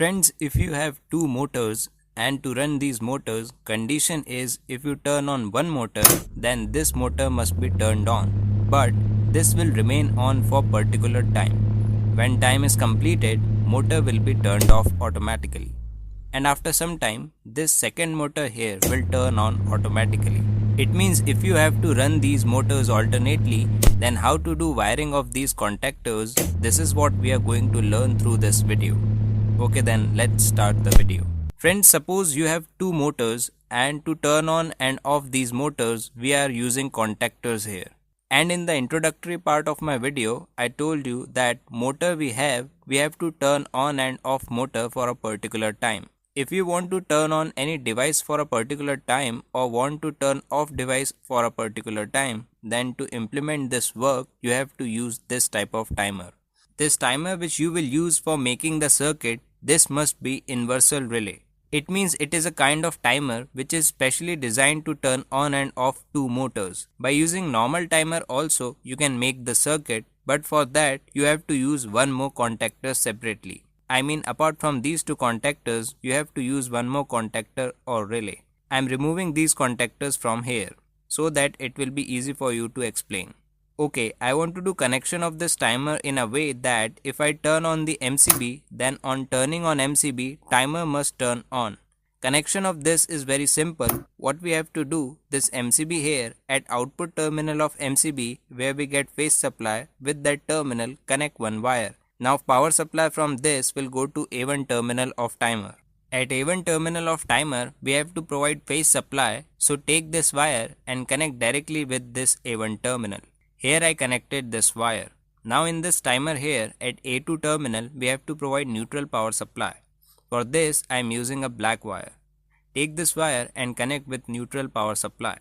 Friends, if you have two motors and to run these motors, condition is if you turn on one motor, then this motor must be turned on. But this will remain on for particular time. When time is completed, motor will be turned off automatically. And after some time, this second motor here will turn on automatically. It means if you have to run these motors alternately, then how to do wiring of these contactors, this is what we are going to learn through this video. Okay, then let's start the video. Friends, suppose you have two motors and to turn on and off these motors, we are using contactors here. And in the introductory part of my video, I told you that motor we have to turn on and off motor for a particular time. If you want to turn on any device for a particular time or want to turn off device for a particular time, then to implement this work, you have to use this type of timer. This timer which you will use for making the circuit, this must be inversal relay. It means it is a kind of timer which is specially designed to turn on and off two motors. By using normal timer also you can make the circuit, but for that you have to use one more contactor separately. I mean, apart from these two contactors, you have to use one more contactor or relay. I am removing these contactors from here so that it will be easy for you to explain. Okay, I want to do connection of this timer in a way that if I turn on the MCB, then on turning on MCB, timer must turn on. Connection of this is very simple. What we have to do, this MCB here at output terminal of MCB where we get phase supply, with that terminal connect one wire. Now power supply from this will go to A1 terminal of timer. At A1 terminal of timer, we have to provide phase supply, so take this wire and connect directly with this A1 terminal. Here I connected this wire. Now in this timer here at A2 terminal, we have to provide neutral power supply. For this I am using a black wire. Take this wire and connect with neutral power supply.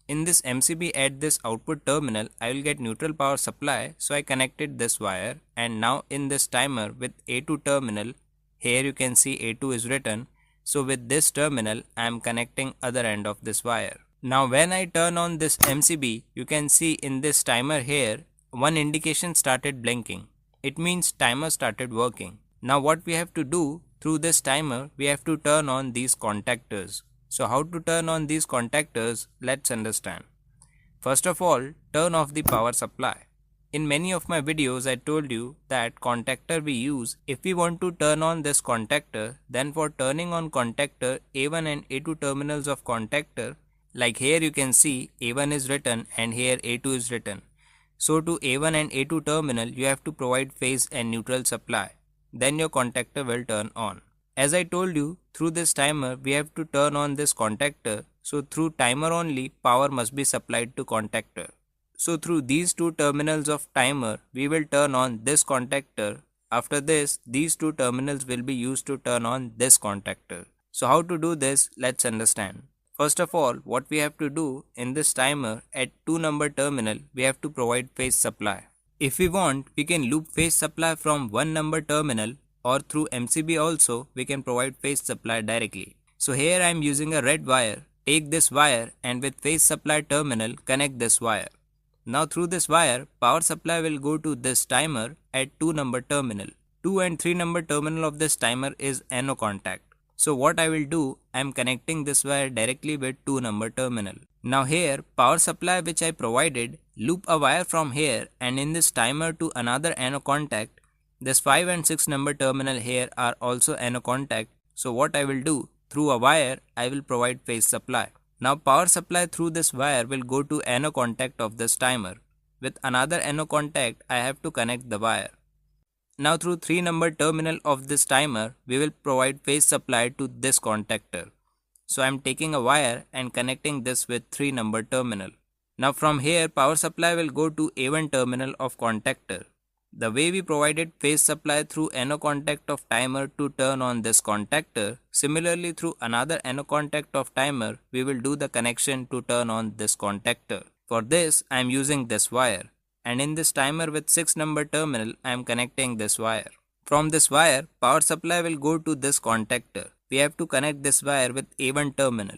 In this MCB at this output terminal, I will get neutral power supply, so I connected this wire, and now in this timer with A2 terminal, here you can see A2 is written, so with this terminal I am connecting other end of this wire. Now when I turn on this MCB, you can see in this timer here, one indication started blinking. It means timer started working. Now what we have to do, through this timer, we have to turn on these contactors. So how to turn on these contactors, let's understand. First of all, turn off the power supply. In many of my videos I told you that contactor we use, if we want to turn on this contactor, then for turning on contactor A1 and A2 terminals of contactor, like here you can see A1 is written and here A2 is written. So to A1 and A2 terminal you have to provide phase and neutral supply. Then your contactor will turn on. As I told you, through this timer we have to turn on this contactor, so through timer only power must be supplied to contactor. So through these two terminals of timer we will turn on this contactor. After this, these two terminals will be used to turn on this contactor. So how to do this, let's understand. First of all, what we have to do in this timer at 2 number terminal, we have to provide phase supply. If we want, we can loop phase supply from 1 number terminal, or through MCB also we can provide phase supply directly. So here I am using a red wire. Take this wire and with phase supply terminal connect this wire. Now through this wire, power supply will go to this timer at 2 number terminal. 2 and 3 number terminal of this timer is NO contact. So what I will do, I am connecting this wire directly with 2 number terminal. Now here, power supply which I provided, loop a wire from here and in this timer to another NO contact. This 5 and 6 number terminal here are also NO contact. So what I will do, through a wire, I will provide phase supply. Now power supply through this wire will go to NO contact of this timer. With another NO contact, I have to connect the wire. Now through 3 number terminal of this timer, we will provide phase supply to this contactor. So I am taking a wire and connecting this with 3 number terminal. Now from here, power supply will go to A1 terminal of contactor. The way we provided phase supply through NO contact of timer to turn on this contactor, similarly through another NO contact of timer, we will do the connection to turn on this contactor. For this, I am using this wire. And in this timer with 6 number terminal, I am connecting this wire. From this wire, power supply will go to this contactor. We have to connect this wire with A1 terminal.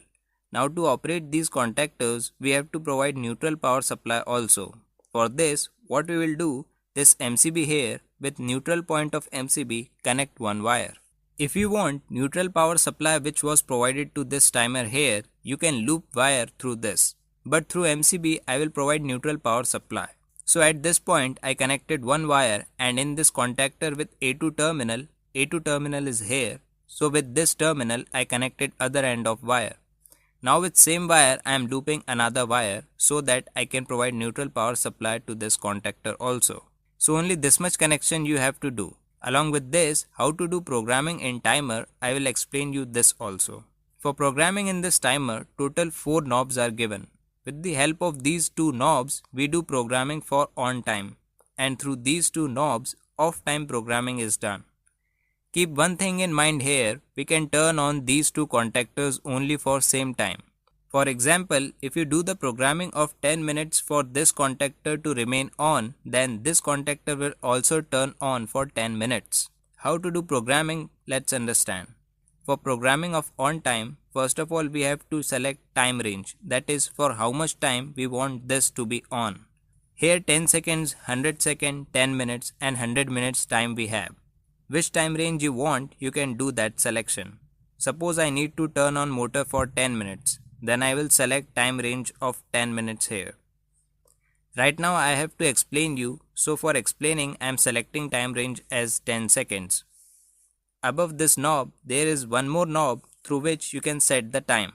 Now to operate these contactors, we have to provide neutral power supply also. For this, what we will do, this MCB here with neutral point of MCB connect one wire. If you want neutral power supply which was provided to this timer here, you can loop wire through this. But through MCB, I will provide neutral power supply. So at this point, I connected one wire, and in this contactor with A2 terminal is here. So with this terminal, I connected other end of wire. Now with same wire, I am looping another wire so that I can provide neutral power supply to this contactor also. So only this much connection you have to do. Along with this, how to do programming in timer, I will explain you this also. For programming in this timer, total 4 knobs are given. With the help of these 2 knobs, we do programming for on time, and through these 2 knobs, off time programming is done. Keep one thing in mind here, we can turn on these 2 contactors only for same time. For example, if you do the programming of 10 minutes for this contactor to remain on, then this contactor will also turn on for 10 minutes. How to do programming? Let's understand. For programming of on time, first of all we have to select time range, that is for how much time we want this to be on. Here 10 seconds, 100 seconds, 10 minutes and 100 minutes time we have. Which time range you want, you can do that selection. Suppose I need to turn on motor for 10 minutes, then I will select time range of 10 minutes here. Right now I have to explain you, so for explaining I am selecting time range as 10 seconds. Above this knob, there is one more knob through which you can set the time.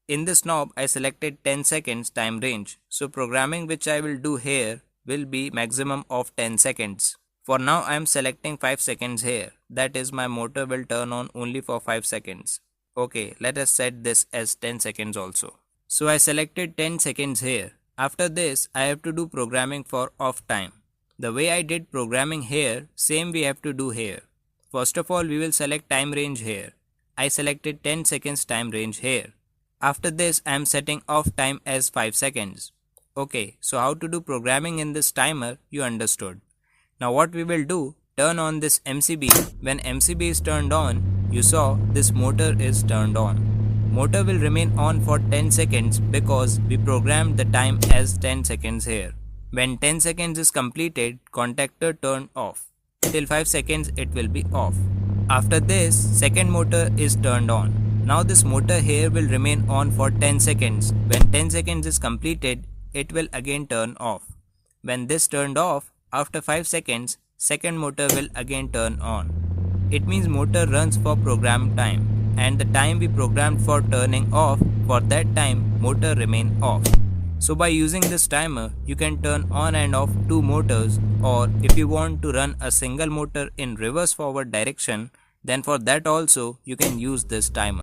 In this knob, I selected 10 seconds time range, so programming which I will do here will be maximum of 10 seconds. For now I am selecting 5 seconds here, that is my motor will turn on only for 5 seconds. Okay, let us set this as 10 seconds also. So I selected 10 seconds here. After this, I have to do programming for off time. The way I did programming here, same we have to do here. First of all, we will select time range here. I selected 10 seconds time range here. After this, I am setting off time as 5 seconds. Okay, so how to do programming in this timer, you understood. Now what we will do, turn on this MCB. When MCB is turned on, you saw this motor is turned on. Motor will remain on for 10 seconds because we programmed the time as 10 seconds here. When 10 seconds is completed, contactor turn off. Till 5 seconds it will be off. After this, second motor is turned on. Now this motor here will remain on for 10 seconds. When 10 seconds is completed, it will again turn off. When this turned off, after 5 seconds, second motor will again turn on. It means motor runs for program time, and the time we programmed for turning off, for that time motor remain off. So by using this timer, you can turn on and off 2 motors, or if you want to run a single motor in reverse forward direction, then for that also you can use this timer.